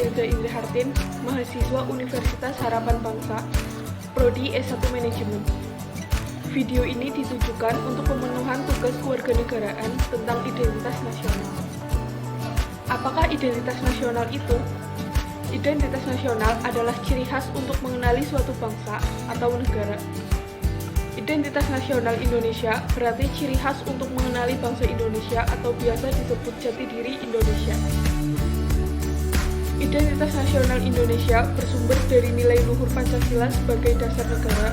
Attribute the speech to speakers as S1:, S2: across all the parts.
S1: Firza Indri Hartin, mahasiswa Universitas Harapan Bangsa, Prodi S1 Manajemen. Video ini ditujukan untuk pemenuhan tugas kewarganegaraan tentang identitas nasional. Apakah identitas nasional itu? Identitas nasional adalah ciri khas untuk mengenali suatu bangsa atau negara. Identitas nasional Indonesia berarti ciri khas untuk mengenali bangsa Indonesia atau biasa disebut jati diri Indonesia. Identitas nasional Indonesia bersumber dari nilai luhur Pancasila sebagai dasar negara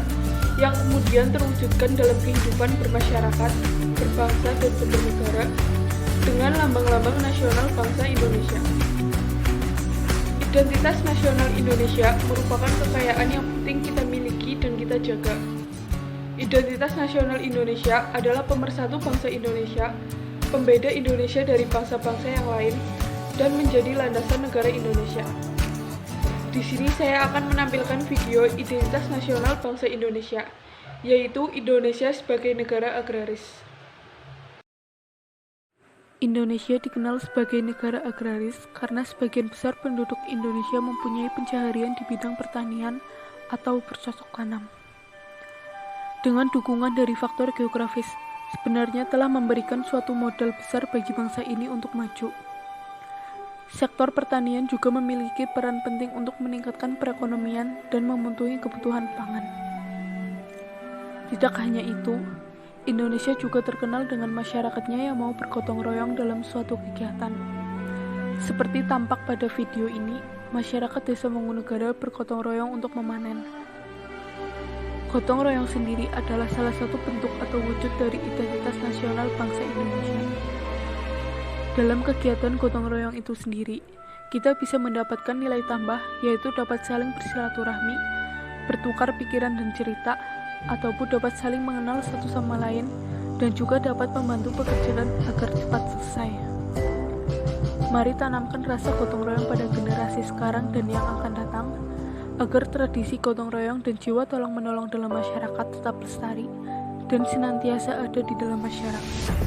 S1: yang kemudian terwujudkan dalam kehidupan bermasyarakat, berbangsa, dan bernegara dengan lambang-lambang nasional bangsa Indonesia. Identitas nasional Indonesia merupakan kekayaan yang penting kita miliki dan kita jaga. Identitas nasional Indonesia adalah pemersatu bangsa Indonesia, pembeda Indonesia dari bangsa-bangsa yang lain, dan menjadi landasan negara Indonesia. Di sini saya akan menampilkan video identitas nasional bangsa Indonesia, yaitu Indonesia sebagai negara agraris. Indonesia dikenal sebagai negara agraris karena sebagian besar penduduk Indonesia mempunyai pencaharian di bidang pertanian atau bercocok tanam. Dengan dukungan dari faktor geografis, sebenarnya telah memberikan suatu modal besar bagi bangsa ini untuk maju. Sektor pertanian juga memiliki peran penting untuk meningkatkan perekonomian dan memenuhi kebutuhan pangan. Tidak hanya itu, Indonesia juga terkenal dengan masyarakatnya yang mau bergotong royong dalam suatu kegiatan. Seperti tampak pada video ini, masyarakat Desa Mangkunegara bergotong royong untuk memanen. Gotong royong sendiri adalah salah satu bentuk atau wujud dari identitas nasional bangsa Indonesia. Dalam kegiatan gotong royong itu sendiri, kita bisa mendapatkan nilai tambah, yaitu dapat saling bersilaturahmi, bertukar pikiran dan cerita, ataupun dapat saling mengenal satu sama lain, dan juga dapat membantu pekerjaan agar cepat selesai. Mari tanamkan rasa gotong royong pada generasi sekarang dan yang akan datang, agar tradisi gotong royong dan jiwa tolong-menolong dalam masyarakat tetap lestari dan senantiasa ada di dalam masyarakat.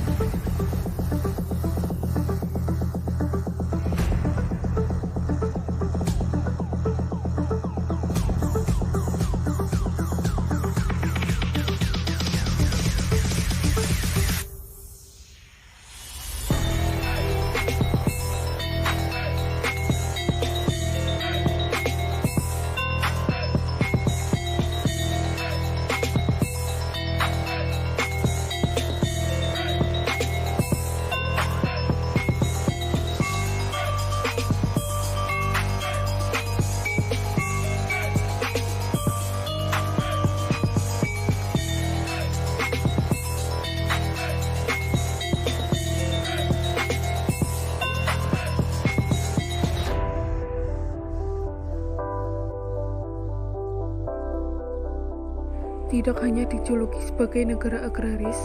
S1: Tidak hanya dijuluki sebagai negara agraris,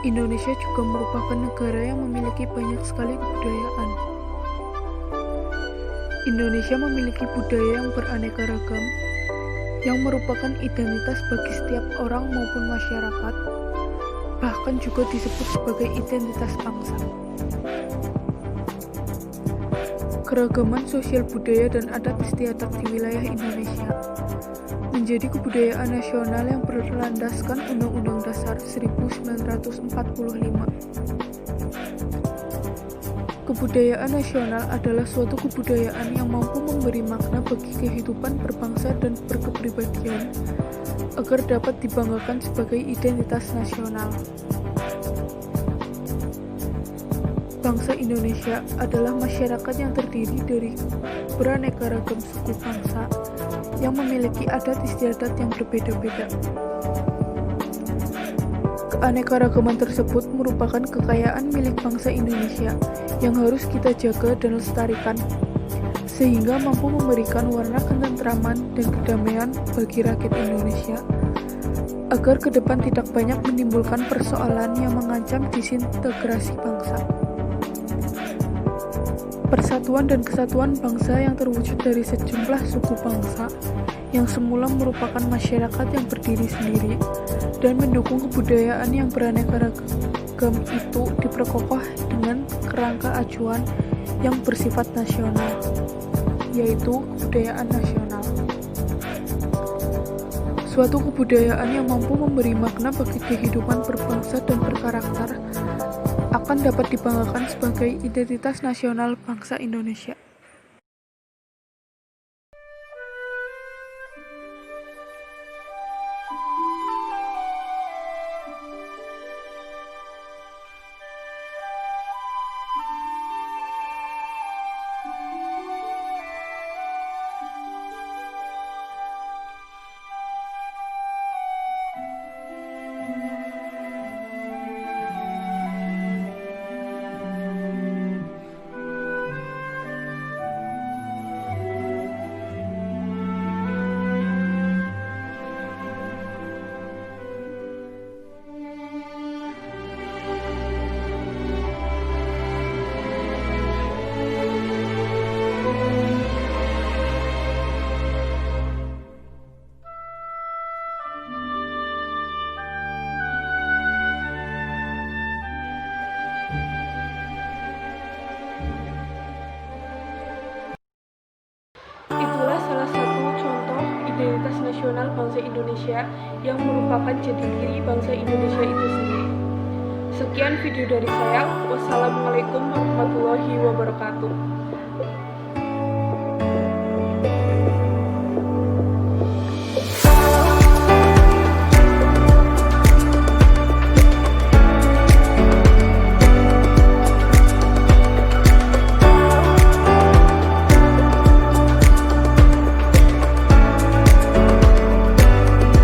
S1: Indonesia juga merupakan negara yang memiliki banyak sekali kebudayaan. Indonesia memiliki budaya yang beraneka ragam, yang merupakan identitas bagi setiap orang maupun masyarakat, bahkan juga disebut sebagai identitas bangsa. Keragaman sosial budaya dan adat istiadat di wilayah Indonesia menjadi kebudayaan nasional yang berlandaskan Undang-Undang Dasar 1945. Kebudayaan nasional adalah suatu kebudayaan yang mampu memberi makna bagi kehidupan berbangsa dan berkepribadian agar dapat dibanggakan sebagai identitas nasional. Bangsa Indonesia adalah masyarakat yang terdiri dari beraneka ragam suku bangsa yang memiliki adat istiadat yang berbeda-beda. Keanekaragaman tersebut merupakan kekayaan milik bangsa Indonesia yang harus kita jaga dan lestarikan, sehingga mampu memberikan warna ketentraman dan kedamaian bagi rakyat Indonesia, agar ke depan tidak banyak menimbulkan persoalan yang mengancam disintegrasi bangsa. Persatuan dan kesatuan bangsa yang terwujud dari sejumlah suku bangsa yang semula merupakan masyarakat yang berdiri sendiri dan mendukung kebudayaan yang beraneka ragam itu diperkokoh dengan kerangka acuan yang bersifat nasional. yaitu kebudayaan nasional. Suatu kebudayaan yang mampu memberi makna bagi kehidupan berbangsa dan berkarakter akan dapat dibanggakan sebagai identitas nasional bangsa Indonesia. Itulah salah satu contoh identitas nasional bangsa Indonesia yang merupakan jati diri bangsa Indonesia itu sendiri. Sekian video dari saya. Wassalamualaikum warahmatullahi wabarakatuh.